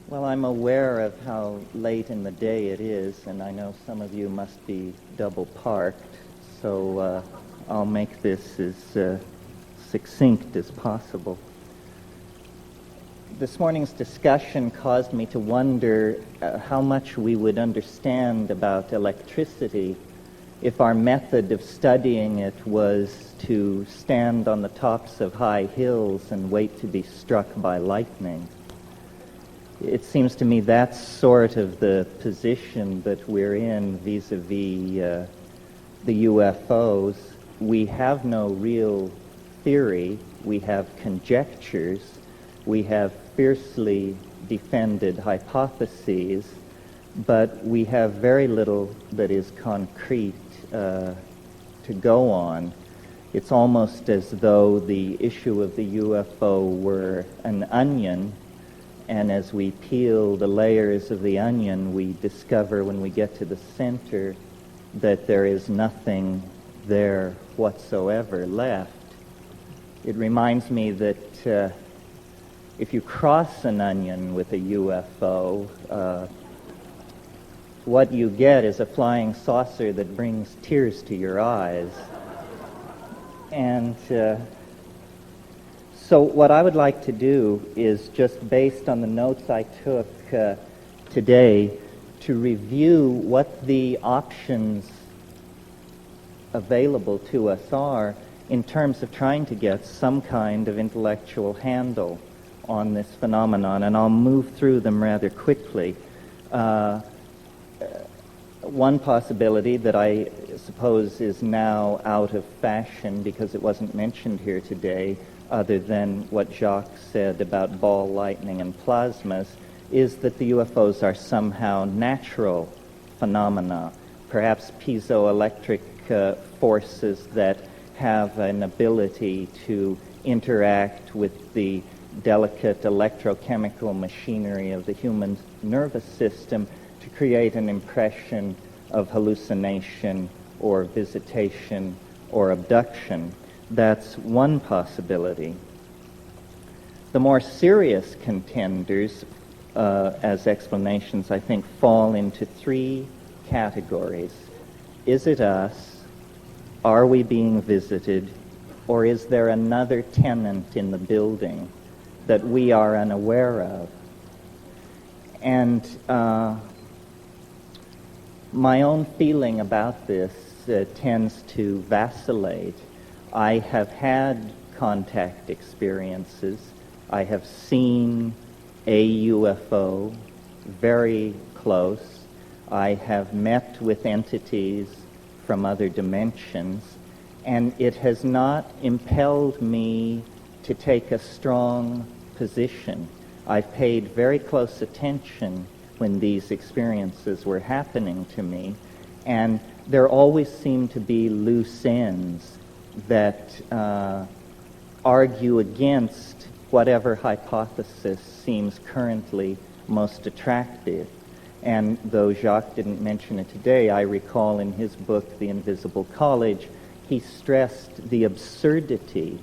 Well, I'm aware of how late in the day it is, and I know some of you must be double parked, so I'll make this as succinct as possible. This morning's discussion caused me to wonder how much we would understand about electricity if our method of studying it was to stand on the tops of high hills and wait to be struck by lightning. It seems to me that's sort of the position that we're in vis-a-vis the UFOs. We have no real theory. We have conjectures. We have fiercely defended hypotheses, but we have very little that is concrete to go on. It's almost as though the issue of the UFO were an onion, and as we peel the layers of the onion, we discover when we get to the center that there is nothing there whatsoever left. It reminds me that if you cross an onion with a UFO, what you get is a flying saucer that brings tears to your eyes. And so what I would like to do is, just based on the notes I took today, to review what the options available to us are in terms of trying to get some kind of intellectual handle on this phenomenon, and I'll move through them rather quickly. One possibility that I suppose is now out of fashion because it wasn't mentioned here today, other than what Jacques said about ball lightning and plasmas, is that the UFOs are somehow natural phenomena, perhaps piezoelectric forces that have an ability to interact with the delicate electrochemical machinery of the human nervous system to create an impression of hallucination or visitation or abduction. That's one possibility. The more serious contenders as explanations, I think, fall into three categories. Is it us? Are we being visited? Or is there another tenant in the building that we are unaware of? And my own feeling about this tends to vacillate. I have had contact experiences. I have seen a UFO very close. I have met with entities from other dimensions, and it has not impelled me to take a strong position. I've paid very close attention when these experiences were happening to me, and there always seem to be loose ends that argue against whatever hypothesis seems currently most attractive. And though Jacques didn't mention it today, I recall in his book, The Invisible College, he stressed the absurdity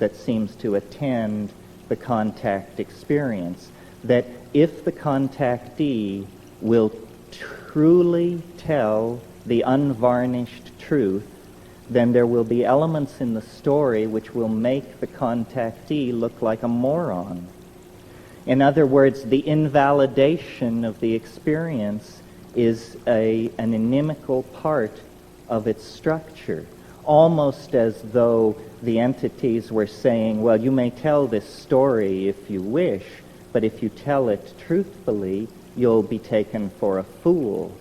that seems to attend the contact experience, that if the contactee will truly tell the unvarnished truth, then there will be elements in the story which will make the contactee look like a moron. In other words, the invalidation of the experience is an inimical part of its structure, almost as though the entities were saying, well, you may tell this story if you wish, but if you tell it truthfully, you'll be taken for a fool.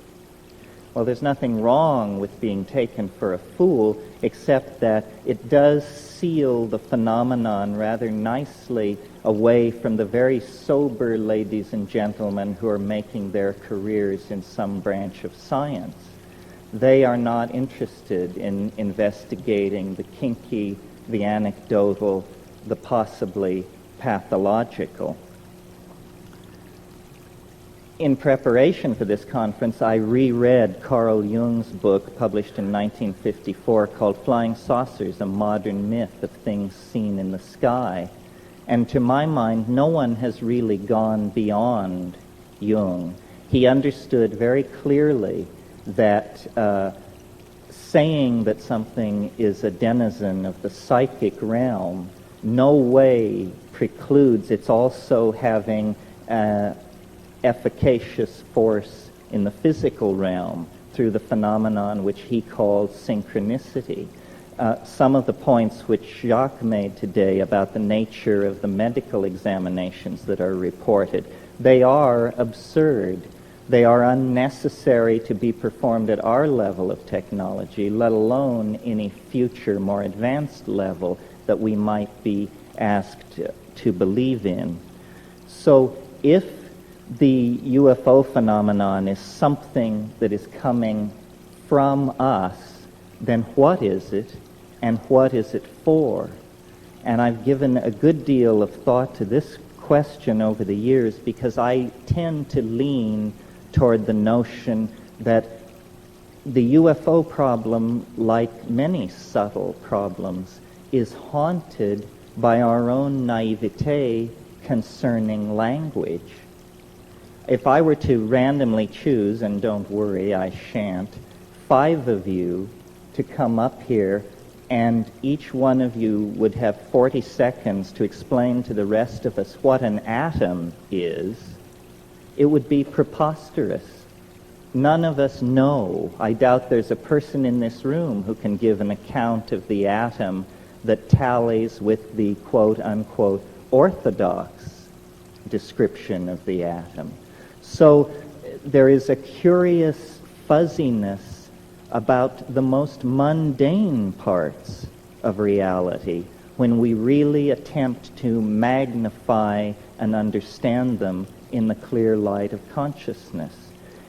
Well, there's nothing wrong with being taken for a fool, except that it does seal the phenomenon rather nicely away from the very sober ladies and gentlemen who are making their careers in some branch of science. They are not interested in investigating the kinky, the anecdotal, the possibly pathological. In preparation for this conference, I reread Carl Jung's book, published in 1954, called Flying Saucers, A Modern Myth of Things Seen in the Sky. And to my mind, no one has really gone beyond Jung. He understood very clearly that saying that something is a denizen of the psychic realm no way precludes its also having efficacious force in the physical realm through the phenomenon which he calls synchronicity. Some of the points which Jacques made today about the nature of the medical examinations that are reported, they are absurd. They are unnecessary to be performed at our level of technology, let alone any future, more advanced level that we might be asked to believe in. So if the UFO phenomenon is something that is coming from us, then what is it, and what is it for? And I've given a good deal of thought to this question over the years because I tend to lean toward the notion that the UFO problem, like many subtle problems, is haunted by our own naivete concerning language. If I were to randomly choose, and don't worry, I shan't, 5 of you to come up here, and each one of you would have 40 seconds to explain to the rest of us what an atom is, it would be preposterous. None of us know. I doubt there's a person in this room who can give an account of the atom that tallies with the quote-unquote orthodox description of the atom. So there is a curious fuzziness about the most mundane parts of reality when we really attempt to magnify and understand them in the clear light of consciousness.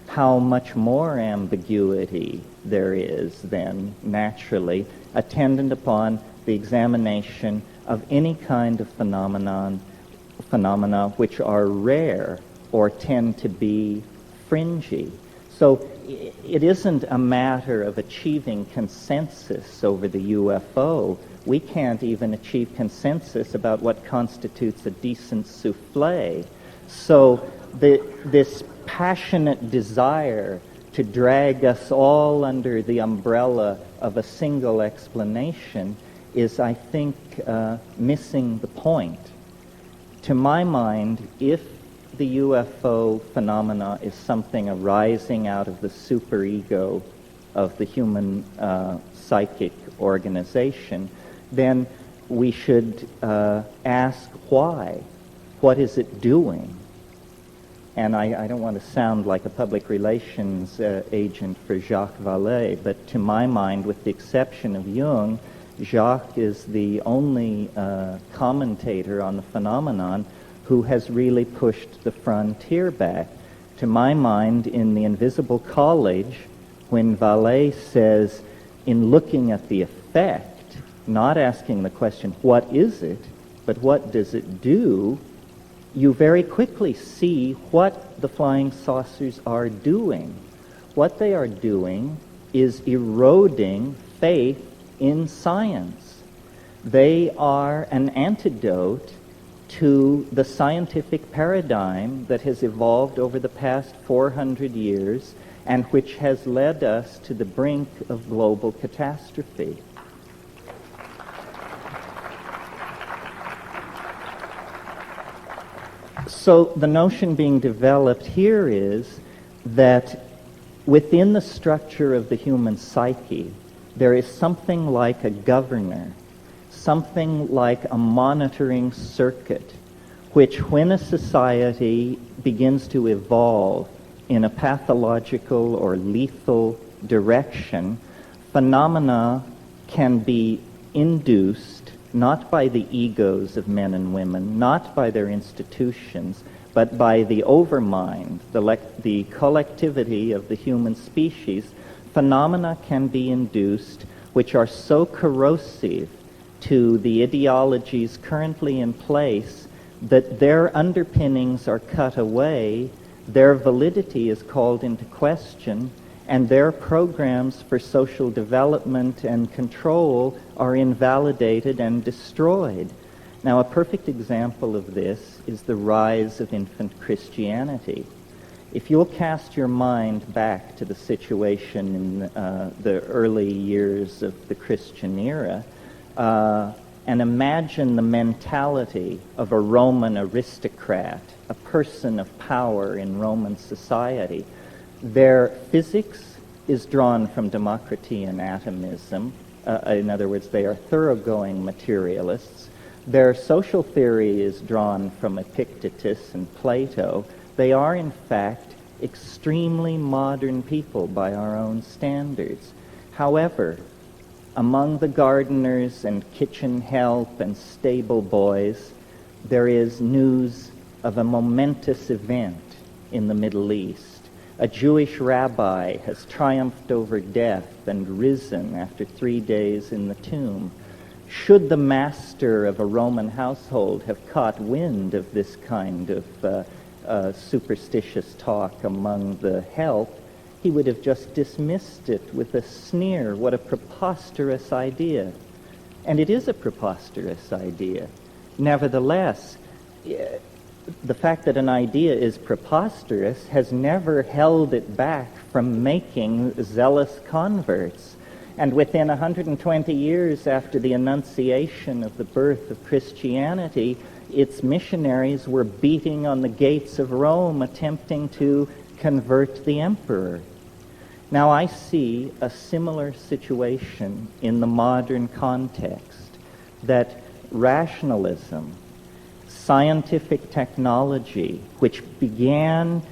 How much more ambiguity there is then, naturally, attendant upon the examination of any kind of phenomena which are rare or tend to be fringy. So it isn't a matter of achieving consensus over the UFO. We can't even achieve consensus about what constitutes a decent souffle. So this passionate desire to drag us all under the umbrella of a single explanation is, I think, missing the point. To my mind, if the UFO phenomena is something arising out of the superego of the human psychic organization, then we should ask why. What is it doing? And I don't want to sound like a public relations agent for Jacques Vallée, but to my mind, with the exception of Jung, Jacques is the only commentator on the phenomenon who has really pushed the frontier back. To my mind, in The Invisible College, when Vallée says, in looking at the effect, not asking the question, what is it, but what does it do, you very quickly see what the flying saucers are doing. What they are doing is eroding faith in science. They are an antidote to the scientific paradigm that has evolved over the past 400 years and which has led us to the brink of global catastrophe. So the notion being developed here is that within the structure of the human psyche, there is something like a governor, something like a monitoring circuit, which when a society begins to evolve in a pathological or lethal direction, phenomena can be induced not by the egos of men and women, not by their institutions, but by the overmind, the collectivity of the human species. Phenomena can be induced which are so corrosive to the ideologies currently in place that their underpinnings are cut away, their validity is called into question, and their programs for social development and control are invalidated and destroyed. Now, a perfect example of this is the rise of infant Christianity. If you'll cast your mind back to the situation in the early years of the Christian era, and imagine the mentality of a Roman aristocrat, a person of power in Roman society. Their physics is drawn from democracy and atomism. In other words, they are thoroughgoing materialists. Their social theory is drawn from Epictetus and Plato. They are, in fact, extremely modern people by our own standards. However, among the gardeners and kitchen help and stable boys, there is news of a momentous event in the Middle East. A Jewish rabbi has triumphed over death and risen after 3 days in the tomb. Should the master of a Roman household have caught wind of this kind of superstitious talk among the help, he would have just dismissed it with a sneer. What a preposterous idea. And it is a preposterous idea. Nevertheless, the fact that an idea is preposterous has never held it back from making zealous converts. And within 120 years after the Annunciation of the birth of Christianity, its missionaries were beating on the gates of Rome, attempting to convert the emperor. Now I see a similar situation in the modern context, that rationalism, scientific technology, which began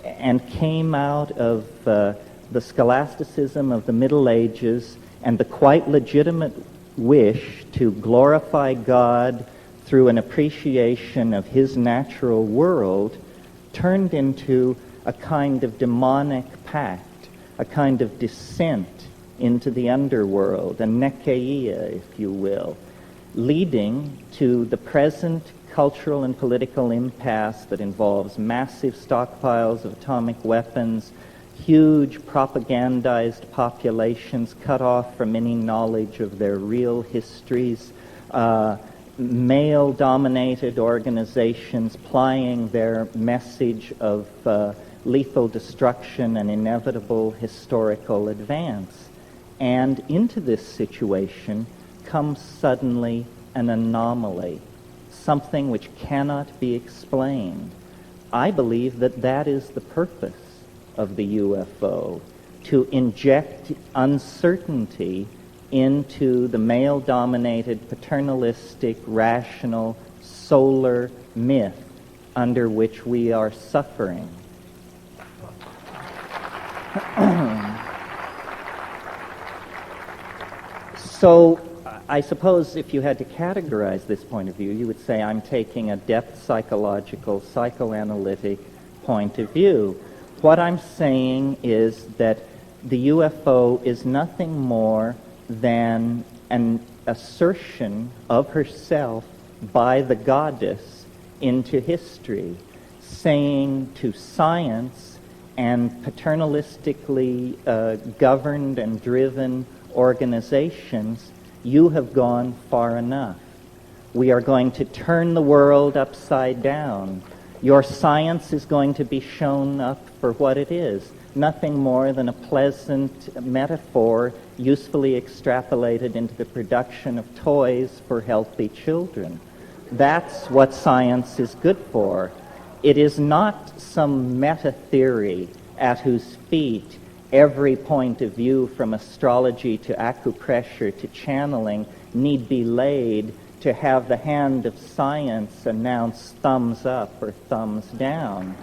and came out of the scholasticism of the Middle Ages and the quite legitimate wish to glorify God through an appreciation of his natural world, turned into a kind of demonic pact, a kind of descent into the underworld, a nekeia, if you will, leading to the present cultural and political impasse that involves massive stockpiles of atomic weapons, huge propagandized populations cut off from any knowledge of their real histories, male-dominated organizations plying their message of lethal destruction and inevitable historical advance. And into this situation comes suddenly an anomaly, something which cannot be explained. I believe that that is the purpose of the UFO, to inject uncertainty into the male-dominated, paternalistic, rational, solar myth under which we are suffering. So, I suppose if you had to categorize this point of view, you would say I'm taking a depth psychological, psychoanalytic point of view. What I'm saying is that the UFO is nothing more than an assertion of herself by the goddess into history, saying to science and paternalistically governed and driven organizations, you have gone far enough. We are going to turn the world upside down. Your science is going to be shown up for what it is, nothing more than a pleasant metaphor usefully extrapolated into the production of toys for healthy children. That's what science is good for. It is not some meta-theory at whose feet every point of view from astrology to acupressure to channeling need be laid to have the hand of science announce thumbs up or thumbs down.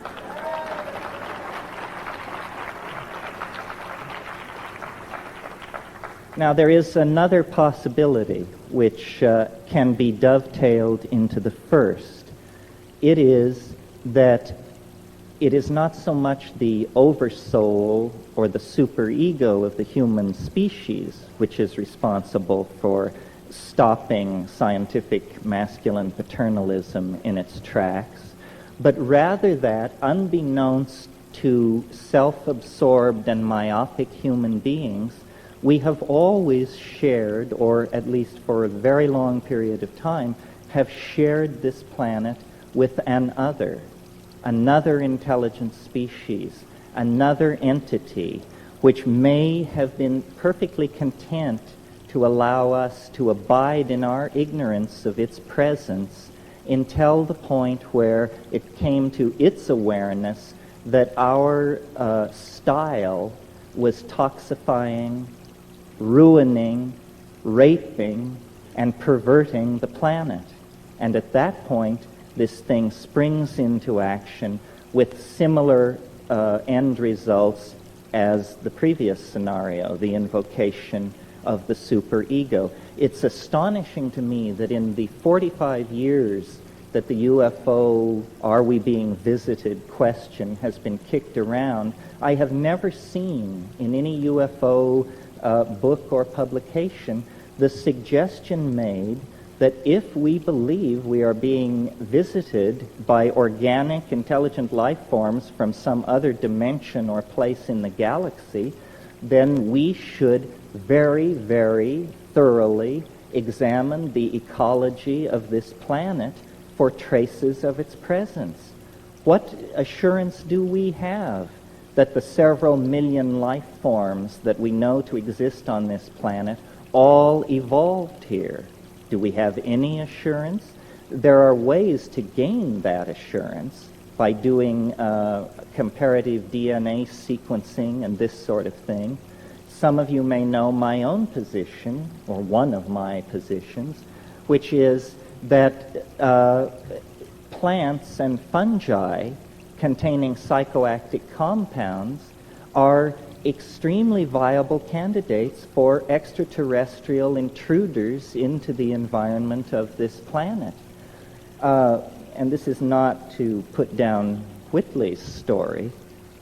Now, there is another possibility which can be dovetailed into the first. It is that it is not so much the oversoul or the superego of the human species which is responsible for stopping scientific masculine paternalism in its tracks, but rather that, unbeknownst to self-absorbed and myopic human beings, we have always shared, or at least for a very long period of time, have shared this planet with another intelligent species, another entity, which may have been perfectly content to allow us to abide in our ignorance of its presence until the point where it came to its awareness that our style was toxifying, ruining, raping, and perverting the planet. And at that point, this thing springs into action with similar end results as the previous scenario, the invocation of the superego. It's astonishing to me that in the 45 years that the UFO, are we being visited question has been kicked around, I have never seen in any UFO book or publication the suggestion made that if we believe we are being visited by organic, intelligent life forms from some other dimension or place in the galaxy, then we should very, very thoroughly examine the ecology of this planet for traces of its presence. What assurance do we have that the several million life forms that we know to exist on this planet all evolved here? Do we have any assurance? There are ways to gain that assurance by doing comparative DNA sequencing and this sort of thing. Some of you may know my own position, or one of my positions, which is that plants and fungi containing psychoactive compounds are extremely viable candidates for extraterrestrial intruders into the environment of this planet. And this is not to put down Whitley's story,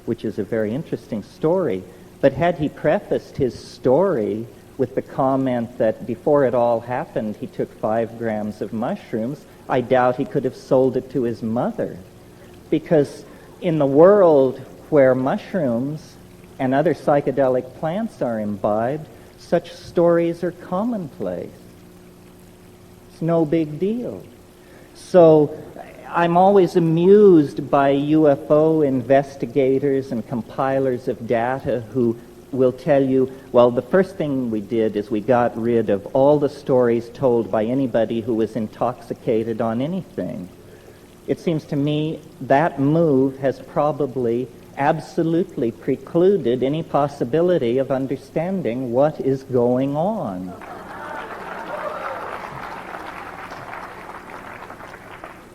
which is a very interesting story, but had he prefaced his story with the comment that before it all happened he took 5 grams of mushrooms, I doubt he could have sold it to his mother. Because in the world where mushrooms and other psychedelic plants are imbibed, such stories are commonplace. It's no big deal. So I'm always amused by UFO investigators and compilers of data who will tell you, well, the first thing we did is we got rid of all the stories told by anybody who was intoxicated on anything. It seems to me that move has probably absolutely precluded any possibility of understanding what is going on.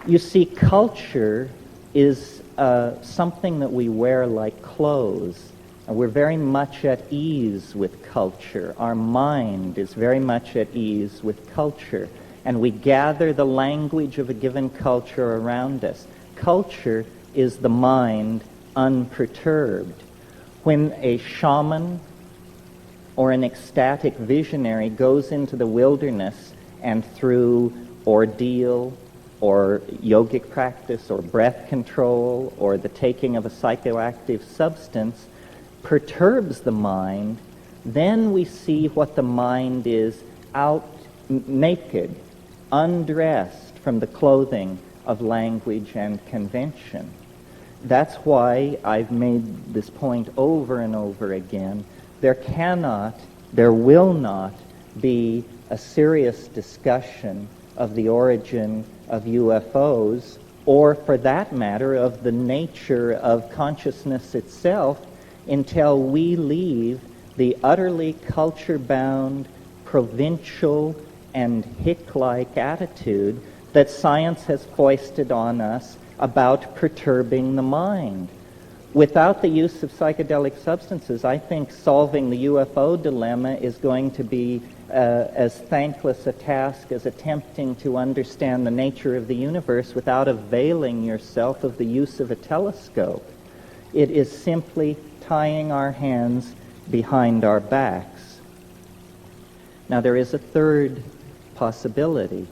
You see, culture is something that we wear like clothes. And we're very much at ease with culture. Our mind is very much at ease with culture. And we gather the language of a given culture around us. Culture is the mind unperturbed. When a shaman or an ecstatic visionary goes into the wilderness and through ordeal or yogic practice or breath control or the taking of a psychoactive substance perturbs the mind, then we see what the mind is out naked, undressed from the clothing of language and convention. That's why I've made this point over and over again. There will not be a serious discussion of the origin of UFOs, or for that matter, of the nature of consciousness itself, until we leave the utterly culture-bound, provincial, and hick-like attitude that science has foisted on us about perturbing the mind. Without the use of psychedelic substances, I think solving the UFO dilemma is going to be as thankless a task as attempting to understand the nature of the universe without availing yourself of the use of a telescope. It is simply tying our hands behind our backs. Now, there is a third possibility,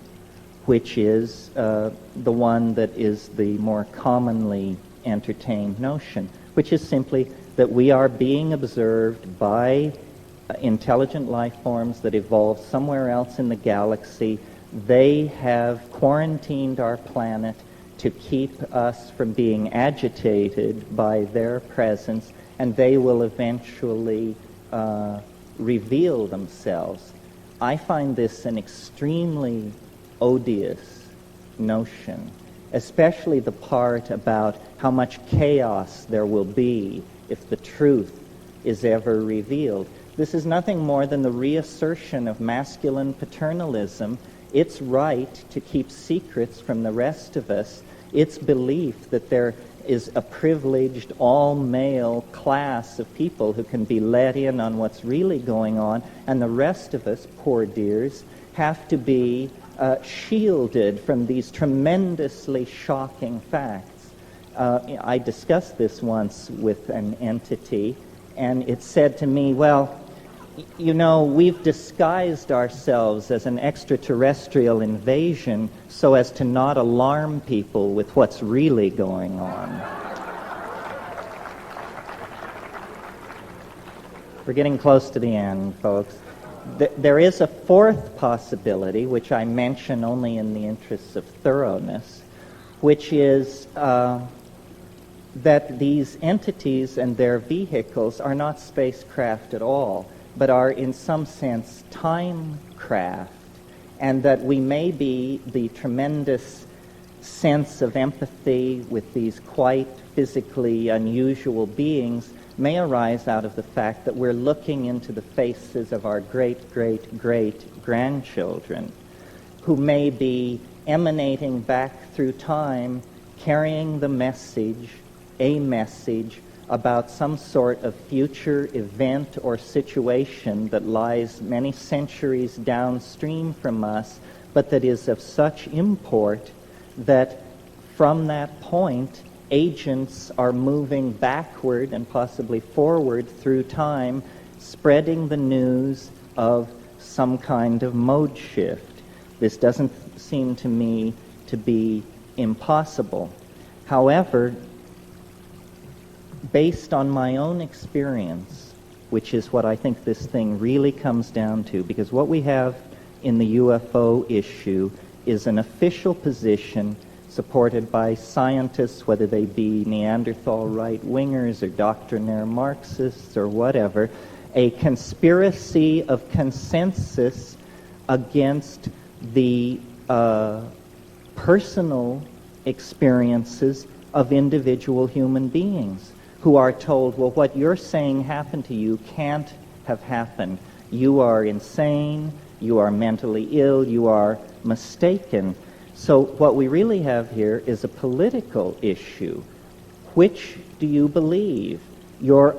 which is the one that is the more commonly entertained notion, which is simply that we are being observed by intelligent life forms that evolved somewhere else in the galaxy, They have quarantined our planet to keep us from being agitated by their presence, and they will eventually reveal themselves. I find this an extremely odious notion, especially the part about how much chaos there will be if the truth is ever revealed. This is nothing more than the reassertion of masculine paternalism. It's right to keep secrets from the rest of us. It's belief that there is a privileged all-male class of people who can be let in on what's really going on, and the rest of us, poor dears, have to be shielded from these tremendously shocking facts. I discussed this once with an entity, and it said to me, well, you know, we've disguised ourselves as an extraterrestrial invasion so as to not alarm people with what's really going on. We're getting close to the end, folks. There is a fourth possibility, which I mention only in the interests of thoroughness, which is that these entities and their vehicles are not spacecraft at all, but are in some sense time craft, and that we may be the tremendous sense of empathy with these quite physically unusual beings may arise out of the fact that we're looking into the faces of our great-great-great-grandchildren, who may be emanating back through time, carrying the message, a message about some sort of future event or situation that lies many centuries downstream from us, but that is of such import that from that point, agents are moving backward and possibly forward through time, spreading the news of some kind of mode shift. This doesn't seem to me to be impossible. However, based on my own experience, which is what I think this thing really comes down to, because what we have in the UFO issue is an official position supported by scientists, whether they be Neanderthal right-wingers or doctrinaire Marxists or whatever, a conspiracy of consensus against the personal experiences of individual human beings who are told, well, what you're saying happened to you can't have happened. You are insane, you are mentally ill, you are mistaken. So what we really have here is a political issue. Which do you believe? Your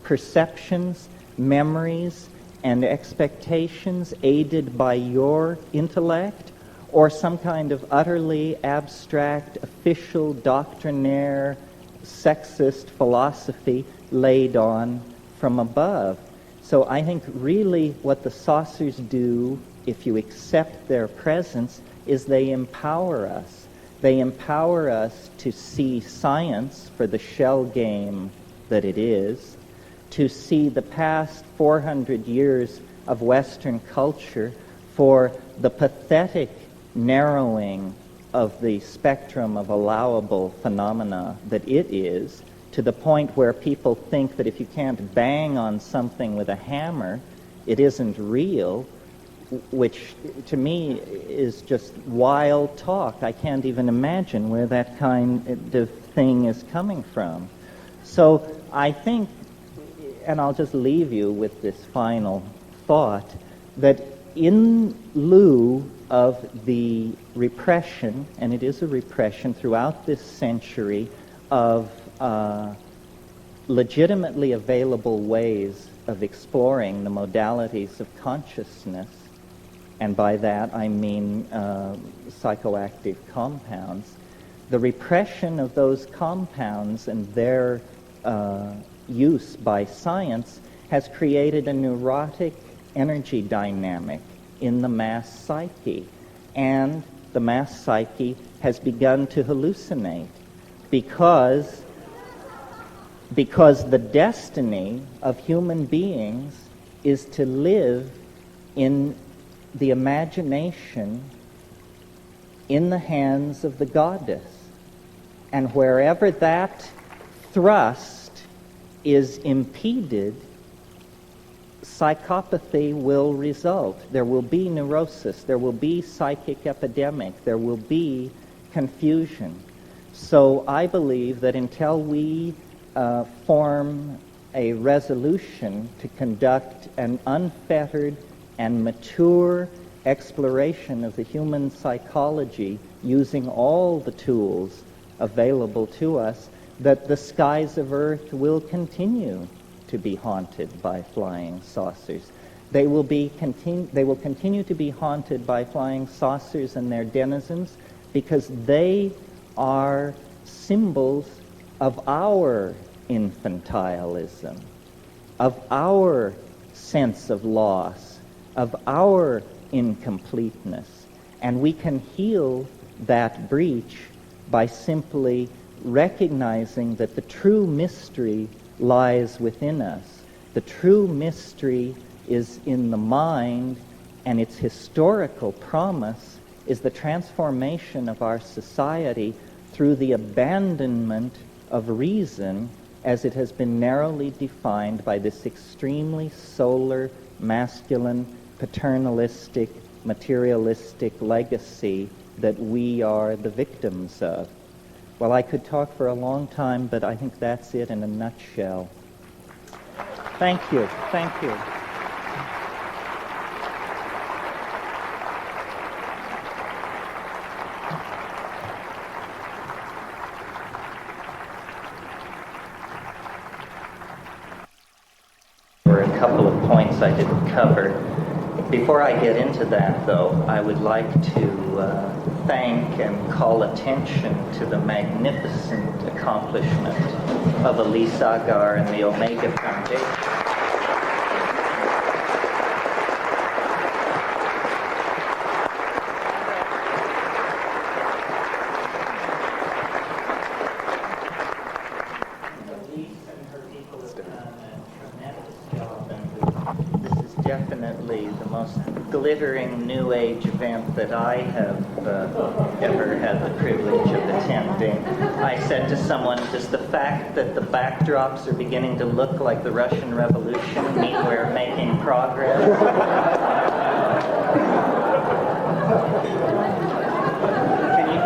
perceptions, memories, and expectations aided by your intellect, or some kind of utterly abstract, official, doctrinaire, sexist philosophy laid on from above? So I think really what the saucers do, if you accept their presence, is they empower us. They empower us to see science for the shell game that it is, to see the past 400 years of Western culture for the pathetic narrowing of the spectrum of allowable phenomena that it is, to the point where people think that if you can't bang on something with a hammer, it isn't real, which to me is just wild talk. I can't even imagine where that kind of thing is coming from. So I think, and I'll just leave you with this final thought, that in lieu of the repression, and it is a repression throughout this century, of legitimately available ways of exploring the modalities of consciousness, and by that I mean psychoactive compounds, the repression of those compounds and their use by science has created a neurotic energy dynamic in the mass psyche, and the mass psyche has begun to hallucinate because the destiny of human beings is to live in the imagination in the hands of the goddess. And wherever that thrust is impeded, psychopathy will result. There will be neurosis, there will be psychic epidemic, there will be confusion. So I believe that until we form a resolution to conduct an unfettered and mature exploration of the human psychology using all the tools available to us, that the skies of Earth will continue to be haunted by flying saucers. They will continue to be haunted by flying saucers and their denizens because they are symbols of our infantilism, of our sense of loss, of our incompleteness. And we can heal that breach by simply recognizing that the true mystery lies within us. The true mystery is in the mind, and its historical promise is the transformation of our society through the abandonment of reason as it has been narrowly defined by this extremely solar, masculine, paternalistic, materialistic legacy that we are the victims of. Well, I could talk for a long time, but I think that's it in a nutshell. Thank you. Thank you. There were a couple of points I didn't cover. Before I get into that, though, I would like to thank and call attention to the magnificent accomplishment of Elise Agar and the Omega Foundation. Elise and her people have done a tremendous job, and this is definitely the most glittering New Age event that I have ever had the privilege of attending. I said to someone, does the fact that the backdrops are beginning to look like the Russian Revolution mean we're making progress?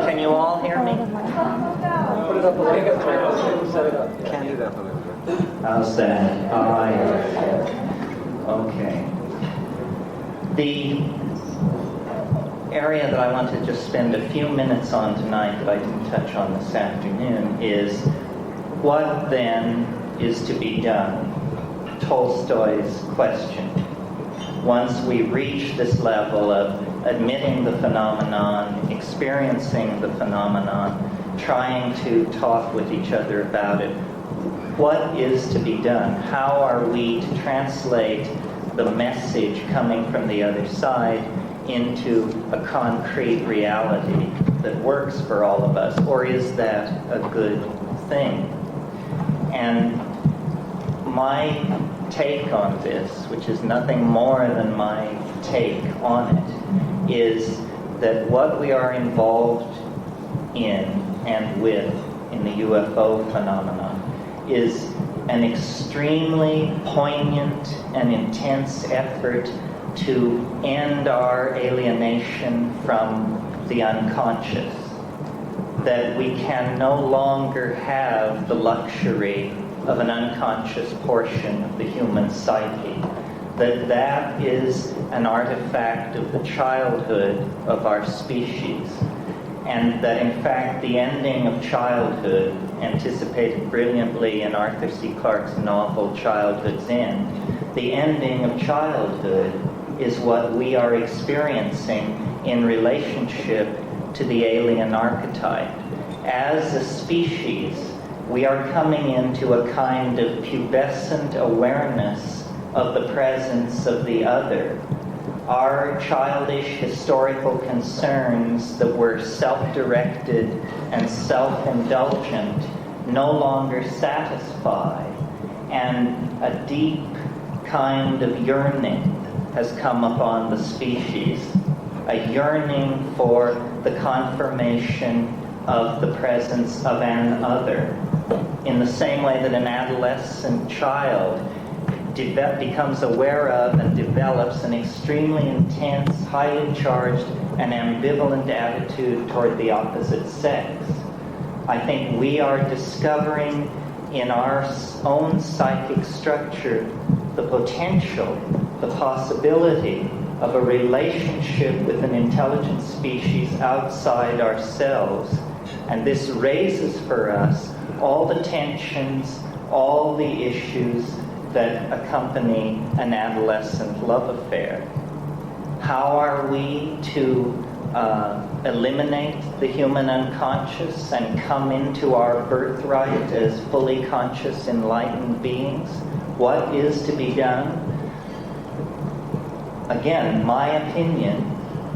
Can you all hear me? Put it up a little bit. Set it up. Can do that a little bit. How's that? Okay. The area that I want to just spend a few minutes on tonight that I didn't touch on this afternoon is what then is to be done? Tolstoy's question. Once we reach this level of admitting the phenomenon, experiencing the phenomenon, trying to talk with each other about it, what is to be done? How are we to translate the message coming from the other side into a concrete reality that works for all of us? Or is that a good thing? And my take on this, which is nothing more than my take on it, is that what we are involved in and with in the UFO phenomenon is an extremely poignant and intense effort to end our alienation from the unconscious. That we can no longer have the luxury of an unconscious portion of the human psyche. That is an artifact of the childhood of our species. And that in fact the ending of childhood, anticipated brilliantly in Arthur C. Clarke's novel Childhood's End, the ending of childhood is what we are experiencing in relationship to the alien archetype. As a species, we are coming into a kind of pubescent awareness of the presence of the other. Our childish historical concerns that were self-directed and self-indulgent no longer satisfy, and a deep kind of yearning has come upon the species, a yearning for the confirmation of the presence of an other. In the same way that an adolescent child becomes aware of and develops an extremely intense, highly charged, and ambivalent attitude toward the opposite sex. I think we are discovering in our own psychic structure the potential, the possibility of a relationship with an intelligent species outside ourselves. And this raises for us all the tensions, all the issues that accompany an adolescent love affair. How are we to eliminate the human unconscious and come into our birthright as fully conscious, enlightened beings? What is to be done? Again, my opinion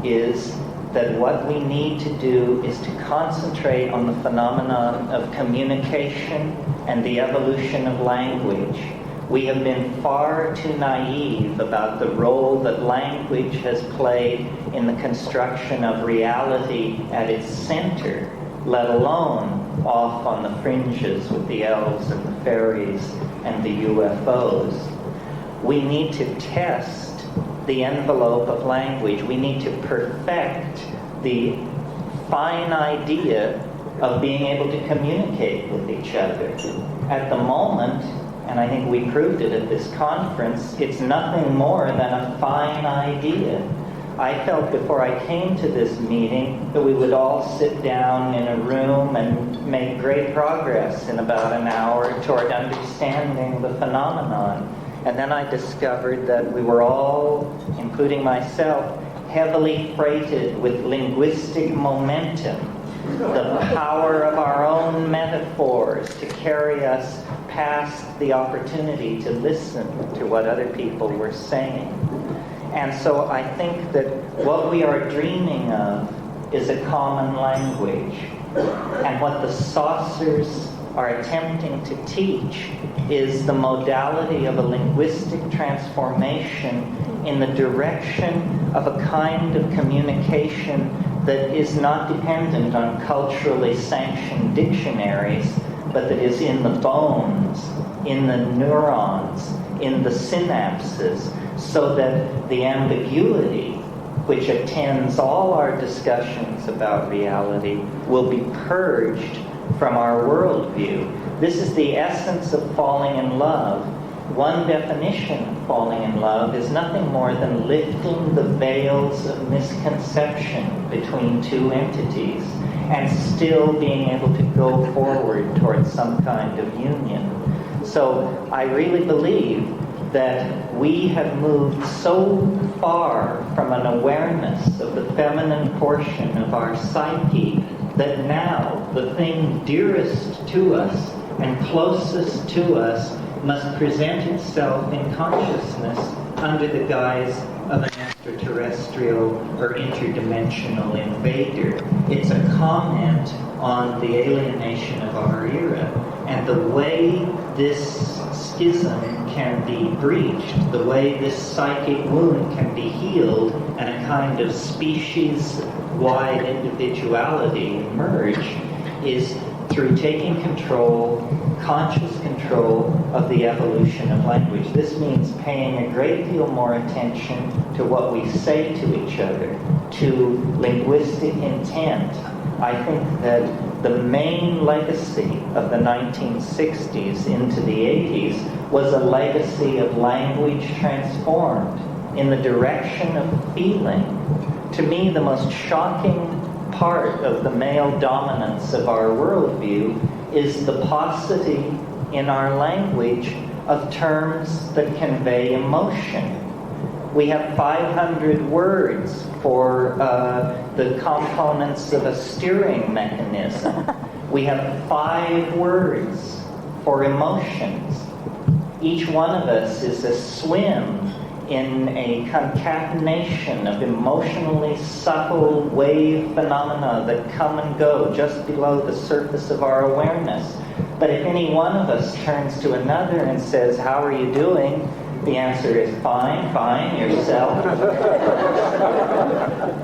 is that what we need to do is to concentrate on the phenomenon of communication and the evolution of language. We have been far too naive about the role that language has played in the construction of reality at its center, let alone off on the fringes with the elves and the fairies and the UFOs. We need to test the envelope of language. We need to perfect the fine idea of being able to communicate with each other. At the moment, and I think we proved it at this conference, it's nothing more than a fine idea. I felt before I came to this meeting that we would all sit down in a room and make great progress in about an hour toward understanding the phenomenon. And then I discovered that we were all, including myself, heavily freighted with linguistic momentum, the power of our own metaphors to carry us past the opportunity to listen to what other people were saying. And so I think that what we are dreaming of is a common language. And what the saucers are attempting to teach is the modality of a linguistic transformation in the direction of a kind of communication that is not dependent on culturally sanctioned dictionaries, but that is in the bones, in the neurons, in the synapses, so that the ambiguity which attends all our discussions about reality will be purged from our worldview. This is the essence of falling in love. One definition of falling in love is nothing more than lifting the veils of misconception between two entities and still being able to go forward towards some kind of union. So I really believe that we have moved so far from an awareness of the feminine portion of our psyche that now the thing dearest to us and closest to us must present itself in consciousness under the guise of an extraterrestrial or interdimensional invader. It's a comment on the alienation of our era. And the way this schism can be breached, the way this psychic wound can be healed, and a kind of species-wide individuality emerge is through taking control, conscious control of the evolution of language. This means paying a great deal more attention to what we say to each other, to linguistic intent. I think that the main legacy of the 1960s into the 80s was a legacy of language transformed in the direction of feeling. To me, the most shocking part of the male dominance of our worldview is the paucity in our language of terms that convey emotion. We have 500 words for the components of a steering mechanism. We have 5 words for emotions. Each one of us is a swim in a concatenation of emotionally subtle wave phenomena that come and go just below the surface of our awareness. But if any one of us turns to another and says, "How are you doing?" The answer is fine, yourself.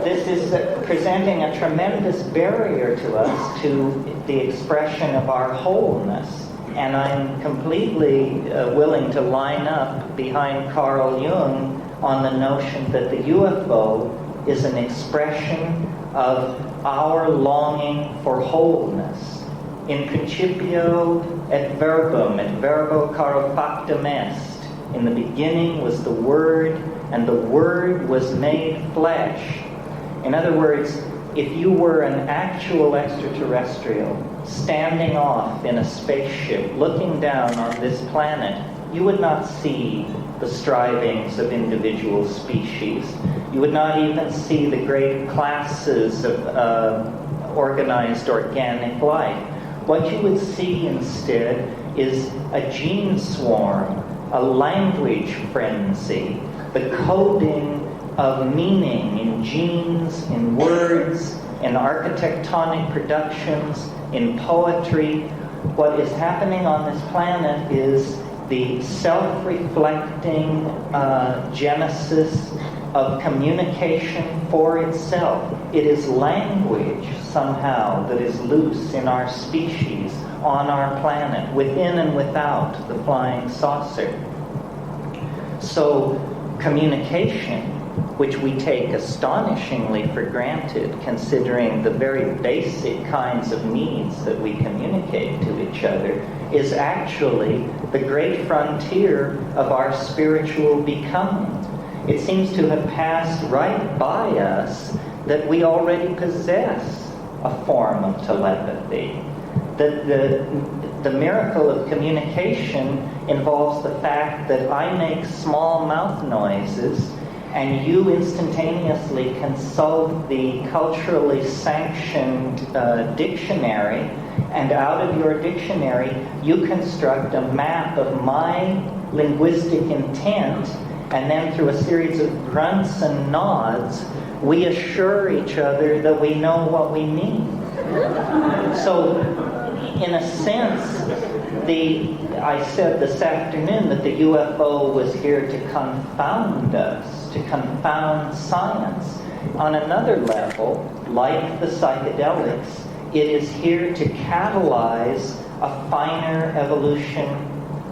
This is presenting a tremendous barrier to us to the expression of our wholeness. And I'm completely willing to line up behind Carl Jung on the notion that the UFO is an expression of our longing for wholeness. In principio et verbo caro factum est. In the beginning was the Word, and the Word was made flesh. In other words, if you were an actual extraterrestrial standing off in a spaceship looking down on this planet, you would not see the strivings of individual species. You would not even see the great classes of organized organic life. What you would see instead is a gene swarm, a language frenzy, the coding of meaning in genes, in words, in architectonic productions, in poetry. What is happening on this planet is the self-reflecting genesis of communication for itself. It is language somehow that is loose in our species, on our planet, within and without the flying saucer. So communication, which we take astonishingly for granted, considering the very basic kinds of needs that we communicate to each other, is actually the great frontier of our spiritual becoming. It seems to have passed right by us that we already possess a form of telepathy. That the miracle of communication involves the fact that I make small mouth noises and you instantaneously consult the culturally sanctioned dictionary, and out of your dictionary you construct a map of my linguistic intent, and then through a series of grunts and nods we assure each other that we know what we mean. So in a sense, I said this afternoon that the UFO was here to confound us, to confound science. On another level, like the psychedelics, it is here to catalyze a finer evolution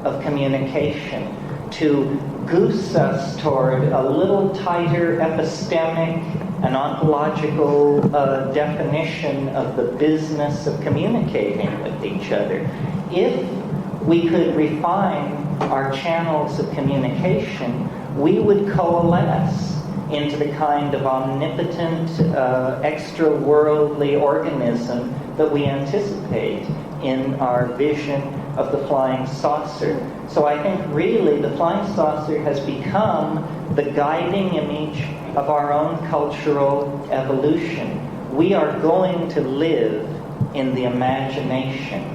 of communication, to goose us toward a little tighter epistemic and ontological definition of the business of communicating with each other. If we could refine our channels of communication, we would coalesce into the kind of omnipotent, extra-worldly organism that we anticipate in our vision of the flying saucer. So I think really the flying saucer has become the guiding image of our own cultural evolution. We are going to live in the imagination.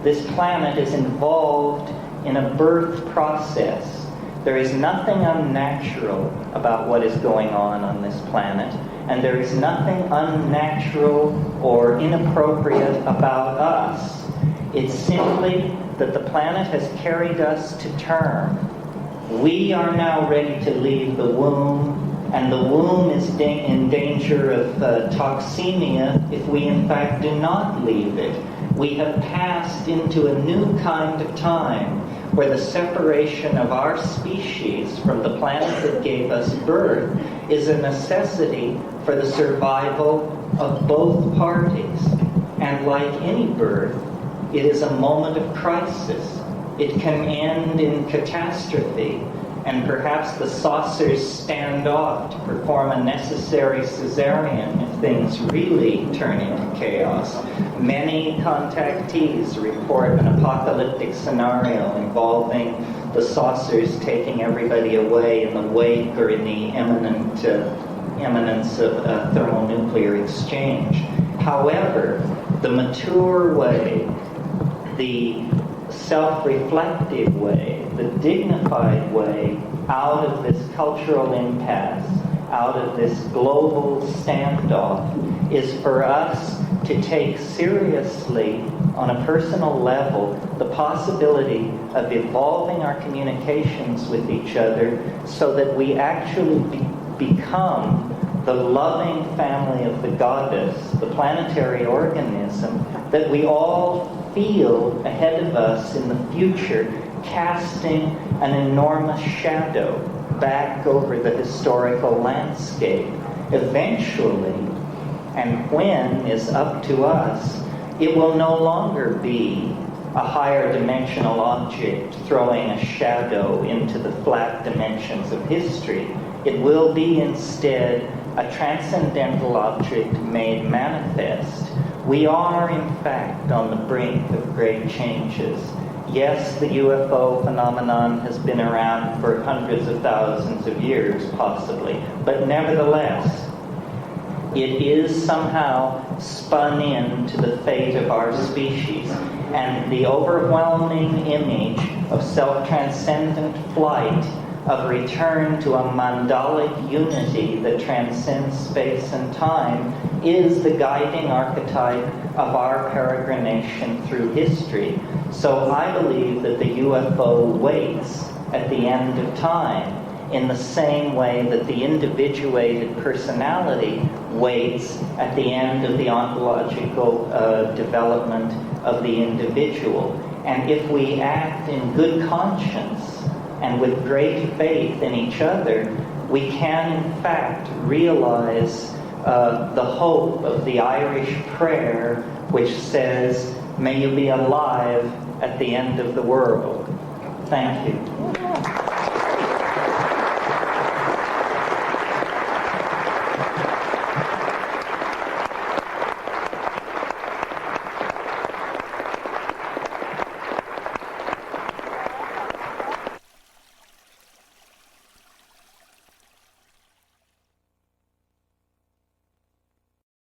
This planet is involved in a birth process. There is nothing unnatural about what is going on this planet, and there is nothing unnatural or inappropriate about us. It's simply that the planet has carried us to term. We are now ready to leave the womb, and the womb is in danger of toxemia if we in fact do not leave it. We have passed into a new kind of time where the separation of our species from the planet that gave us birth is a necessity for the survival of both parties. And like any birth, it is a moment of crisis. It can end in catastrophe, and perhaps the saucers stand off to perform a necessary cesarean if things really turn into chaos. Many contactees report an apocalyptic scenario involving the saucers taking everybody away in the wake or in the imminence of a thermonuclear exchange. However, the mature way, the self-reflective way, the dignified way out of this cultural impasse, out of this global standoff, is for us to take seriously on a personal level, the possibility of evolving our communications with each other so that we actually become the loving family of the goddess, the planetary organism, that we all feel ahead of us in the future, casting an enormous shadow back over the historical landscape. Eventually, and when is up to us, it will no longer be a higher dimensional object throwing a shadow into the flat dimensions of history. It will be instead a transcendental object made manifest. We are, in fact, on the brink of great changes. Yes, the UFO phenomenon has been around for hundreds of thousands of years, possibly, but nevertheless, it is somehow spun into the fate of our species. And the overwhelming image of self-transcendent flight, of return to a mandalic unity that transcends space and time, is the guiding archetype of our peregrination through history. So I believe that the UFO waits at the end of time in the same way that the individuated personality waits at the end of the ontological development of the individual. And if we act in good conscience and with great faith in each other, we can in fact realize the hope of the Irish prayer, which says, "May you be alive at the end of the world." Thank you.